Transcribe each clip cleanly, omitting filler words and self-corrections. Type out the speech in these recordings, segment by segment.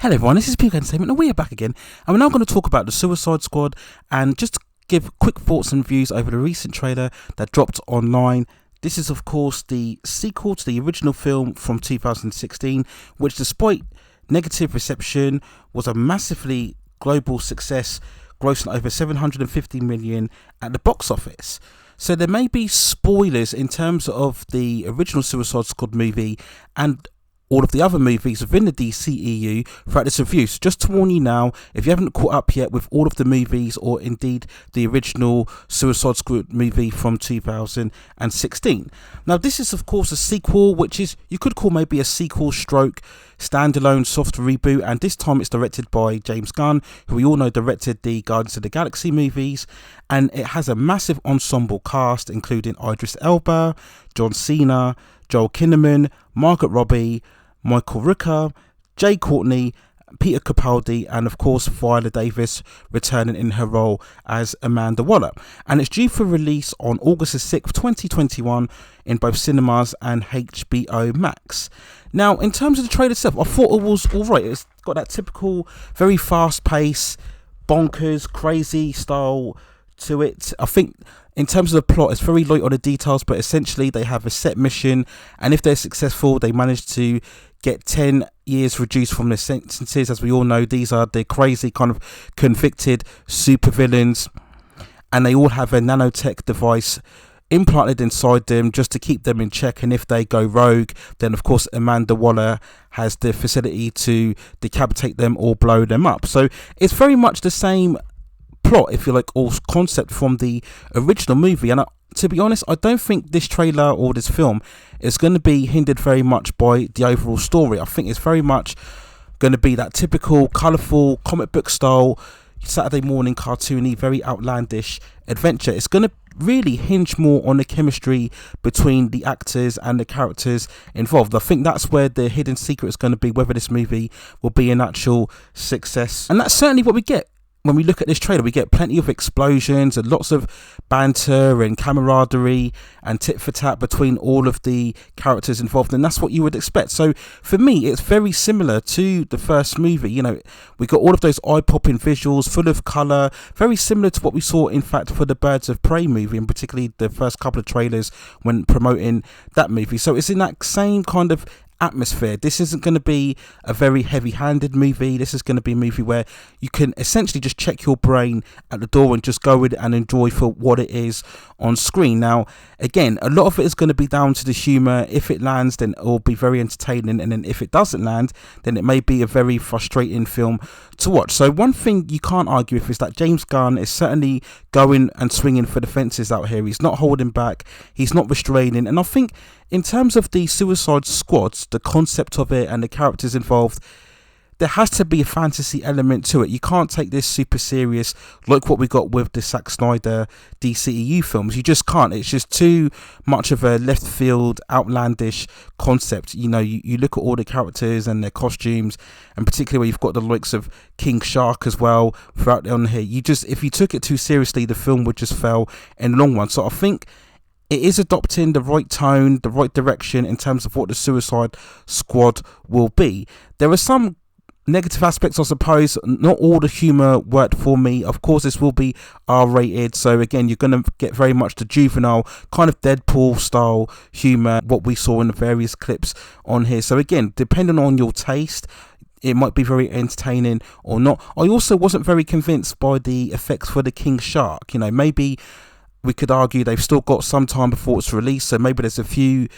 Hello everyone, this is Peak Entertainment and we are back again, and we're now going to talk about the Suicide Squad and just give quick thoughts and views over the recent trailer that dropped online. This is of course the sequel to the original film from 2016, which despite negative reception was a massively global success, grossing over 750 million at the box office. So there may be spoilers in terms of the original Suicide Squad movie and all of the other movies within the DCEU throughout this review. So just to warn you now, if you haven't caught up yet with all of the movies or indeed the original Suicide Squad movie from 2016. Now this is of course a sequel, which is, you could call maybe a sequel stroke standalone soft reboot, and this time it's directed by James Gunn, who we all know directed the Guardians of the Galaxy movies, and it has a massive ensemble cast including Idris Elba, John Cena, Joel Kinnaman, Margaret Robbie, Michael Rooker, Jai Courtney, Peter Capaldi, and of course Viola Davis returning in her role as Amanda Waller. And it's due for release on August 6th, 2021 in both cinemas and HBO Max. Now, in terms of the trailer itself, I thought it was alright. It's got that typical, very fast pace, bonkers, crazy style to it. I think in terms of the plot, it's very light on the details, but essentially they have a set mission, and if they're successful, they manage to get 10 years reduced from their sentences. As we all know, these are the crazy kind of convicted supervillains, and they all have a nanotech device implanted inside them just to keep them in check, and if they go rogue, then of course Amanda Waller has the facility to decapitate them or blow them up. So it's very much the same plot, if you like, or concept from the original movie. And to be honest, I don't think this trailer or this film is going to be hindered very much by the overall story. I think it's very much going to be that typical colourful comic book style Saturday morning cartoony, very outlandish adventure. It's going to really hinge more on the chemistry between the actors and the characters involved. I think that's where the hidden secret is going to be, whether this movie will be an actual success. And that's certainly what we get. When we look at this trailer, we get plenty of explosions and lots of banter and camaraderie and tit for tat between all of the characters involved, and that's what you would expect. So for me, it's very similar to the first movie. You know, we got all of those eye-popping visuals, full of colour, very similar to what we saw, in fact, for the Birds of Prey movie, and particularly the first couple of trailers when promoting that movie. So it's in that same kind of atmosphere. This isn't going to be a very heavy-handed movie. This is going to be a movie where you can essentially just check your brain at the door and just go with it and enjoy for what it is on screen. Now, again, a lot of it is going to be down to the humour. If it lands, then it will be very entertaining, and then if it doesn't land, then it may be a very frustrating film to watch. So one thing you can't argue with is that James Gunn is certainly going and swinging for the fences out here. He's not holding back, he's not restraining, and I think in terms of the Suicide Squads, the concept of it and the characters involved, there has to be a fantasy element to it. You can't take this super serious like what we got with the Zack Snyder DCEU films. You just can't. It's just too much of a left field, outlandish concept. You know, you look at all the characters and their costumes, and particularly where you've got the likes of King Shark as well throughout on here. If you took it too seriously, the film would just fail in the long run. So I think it is adopting the right tone, the right direction in terms of what the Suicide Squad will be. There are some negative aspects, I suppose. Not all the humour worked for me. Of course, this will be R-rated, so again, you're going to get very much the juvenile kind of Deadpool style humour, what we saw in the various clips on here. So again, depending on your taste, it might be very entertaining or not. I also wasn't very convinced by the effects for the King Shark. You know, maybe we could argue they've still got some time before it's released, so maybe there's a few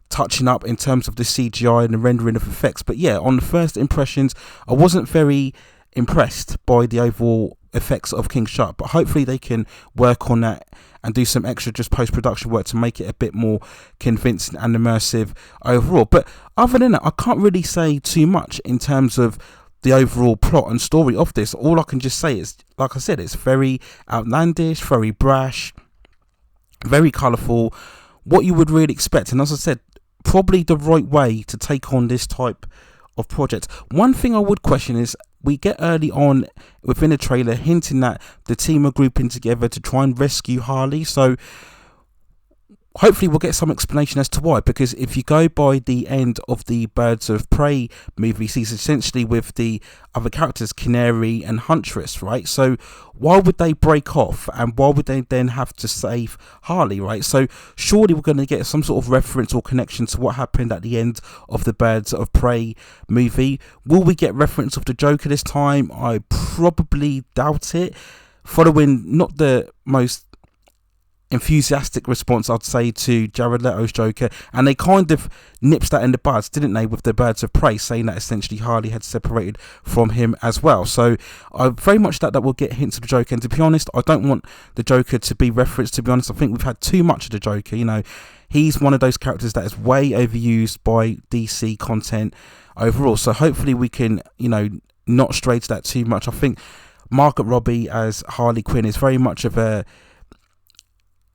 touching up in terms of the CGI and the rendering of effects. But yeah, on the first impressions, I wasn't very impressed by the overall effects of King Shark, but hopefully they can work on that and do some extra just post-production work to make it a bit more convincing and immersive overall. But other than that, I can't really say too much in terms of the overall plot and story of this. All I can just say is, like I said, it's very outlandish, very brash, very colourful, what you would really expect, and as I said, probably the right way to take on this type of project. One thing I would question is, we get early on within the trailer hinting that the team are grouping together to try and rescue Harley. So hopefully we'll get some explanation as to why, because if you go by the end of the Birds of Prey movie, he's essentially with the other characters, Canary and Huntress, right? So why would they break off, and why would they then have to save Harley, right? So surely we're going to get some sort of reference or connection to what happened at the end of the Birds of Prey movie. Will we get reference of the Joker this time? I probably doubt it, following not the most enthusiastic response, I'd say, to Jared Leto's Joker, and they kind of nips that in the buds, didn't they, with the Birds of Prey, saying that essentially Harley had separated from him as well. So I very much doubt that we'll get hints of the Joker, and to be honest, I don't want the Joker to be referenced. To be honest, I think we've had too much of the Joker. You know, he's one of those characters that is way overused by DC content overall, so hopefully we can, you know, not stray to that too much. I think Margot Robbie as Harley Quinn is very much of a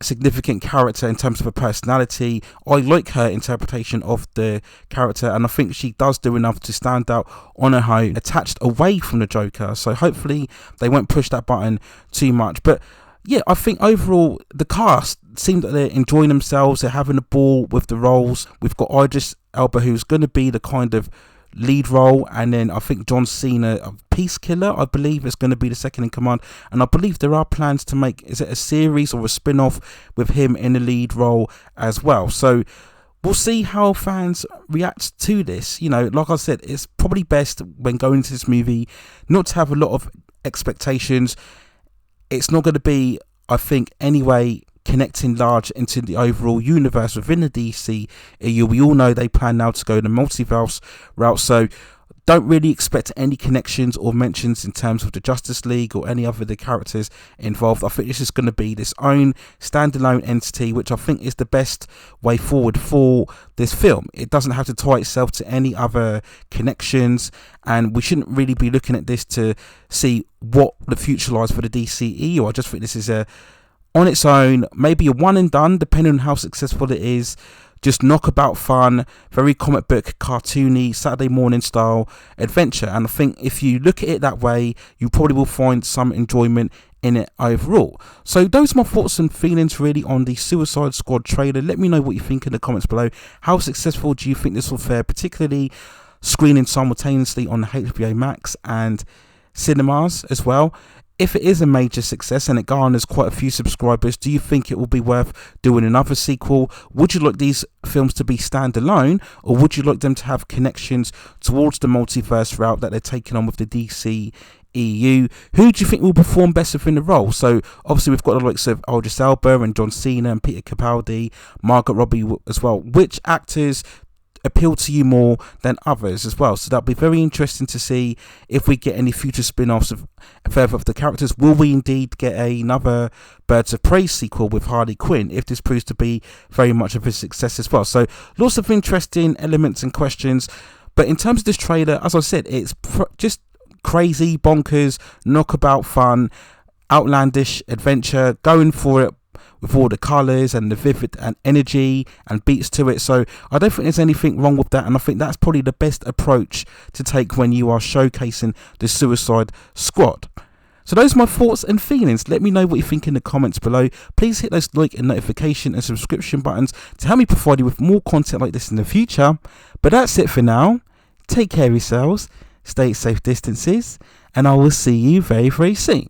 significant character in terms of her personality. I like her interpretation of the character, and I think she does do enough to stand out on her own, attached away from the Joker. So hopefully they won't push that button too much. But yeah, I think overall the cast seem that they're enjoying themselves, they're having a ball with the roles. We've got Idris Elba, who's going to be the kind of lead role, and then I think John Cena, a Peace Killer, I believe, is going to be the second in command, and I believe there are plans to make, is it a series or a spin-off with him in the lead role as well. So we'll see how fans react to this. You know, like I said, it's probably best when going into this movie not to have a lot of expectations. It's not going to be, I think anyway, connecting large into the overall universe within the DC. We all know they plan now to go the multiverse route, so don't really expect any connections or mentions in terms of the Justice League or any other of the characters involved. I think this is going to be this own standalone entity, which I think is the best way forward for this film. It doesn't have to tie itself to any other connections, and we shouldn't really be looking at this to see what the future lies for the DCEU. I just think this is a on its own, maybe a one and done, depending on how successful it is. Just knockabout fun, very comic book, cartoony, Saturday morning style adventure. And I think if you look at it that way, you probably will find some enjoyment in it overall. So those are my thoughts and feelings really on the Suicide Squad trailer. Let me know what you think in the comments below. How successful do you think this will fare, particularly screening simultaneously on HBO Max and cinemas as well? If it is a major success and it garners quite a few subscribers, do you think it will be worth doing another sequel? Would you like these films to be standalone, or would you like them to have connections towards the multiverse route that they're taking on with the DC EU? Who do you think will perform best within the role? So obviously we've got the likes of Idris Elba and John Cena and Peter Capaldi, Margot Robbie as well. Which actors appeal to you more than others as well? So that'll be very interesting to see if we get any future spin-offs of further of the characters. Will we indeed get another Birds of Prey sequel with Harley Quinn if this proves to be very much of a success as well? So lots of interesting elements and questions. But in terms of this trailer, as I said, it's just crazy, bonkers, knockabout fun, outlandish adventure, going for it with all the colours and the vivid and energy and beats to it. So I don't think there's anything wrong with that, and I think that's probably the best approach to take when you are showcasing the Suicide Squad. So those are my thoughts and feelings. Let me know what you think in the comments below. Please hit those like and notification and subscription buttons to help me provide you with more content like this in the future. But that's it for now. Take care of yourselves, stay at safe distances, and I will see you very, very soon.